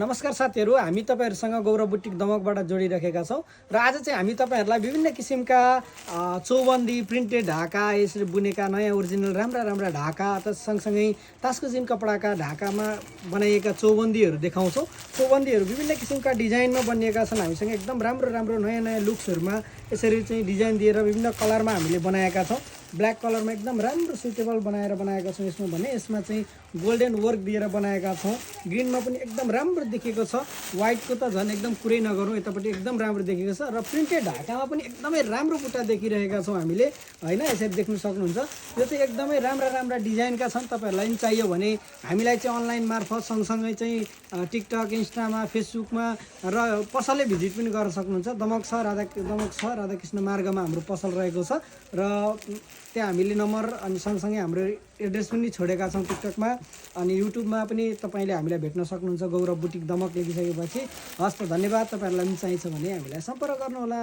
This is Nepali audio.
नमस्कार साथीहरू, हामी तपाईहरुसँग गौरव बुटिक दमकबाट जोडिरहेका छौं र आज चाहिँ हामी तपाईहरुलाई विभिन्न किसिमका चौबन्दी प्रिन्टेड ढाका यसरी बुनेका नयाँ ओरिजिनल राम्रा ढाका त सँगसँगै तास्कुजिन कपडाका ढाकामा बनाइएका चौबन्दीहरू देखाउँछौं। चौबन्दीहरू विभिन्न किसिमका डिजाइनमा बनिएका छन्। हामीसँग एकदम राम्रो नयाँ लुक्सहरुमा यसरी चाहिँ डिजाइन दिएर विभिन्न कलरमा हामीले बनाएका छौं। ब्ल्याक कलरमा एकदम राम्रो सुटेबल बनाएका छौं। यसमा भने यसमा चाहिँ गोल्डन वर्क दिएर बनाएका छौं। ग्रीनमा पनि एकदम राम्रो देखिएको छ। व्हाइटको त झन् एकदम कुरै नगरौँ, यतापट्टि एकदम राम्रो देखिएको छ र प्रिन्टेड ढाकामा पनि एकदमै राम्रो बुट्टा देखिरहेका छौं हामीले, हैन? यसरी देख्न सक्नुहुन्छ। यो चाहिँ एकदमै राम्रा डिजाइनका छन्। तपाईहरुलाई पनि चाहियो भने हामीलाई चाहिँ अनलाइन मार्फत सँगसँगै चाहिँ टिकटक, इन्स्टामा, फेसबुकमा र पसलले भिजिट पनि गर्न सक्नुहुन्छ। दमक छ राधाकृष्ण मार्गमा हाम्रो पसल रहेको छ र त्यहाँ हामीले नम्बर अनि सँगसँगै हाम्रो एड्रेस पनि छोडेका छौं टिकटकमा अनि युट्युबमा पनि तपाईले हामीलाई भेट्न सक्नुहुन्छ। गौरव बुटिक दमक लेखिसकेपछि हस् त, धन्यवाद। तपाईहरुलाई पनि चाहिन्छ भने हामीलाई सम्पर्क गर्नुहोला।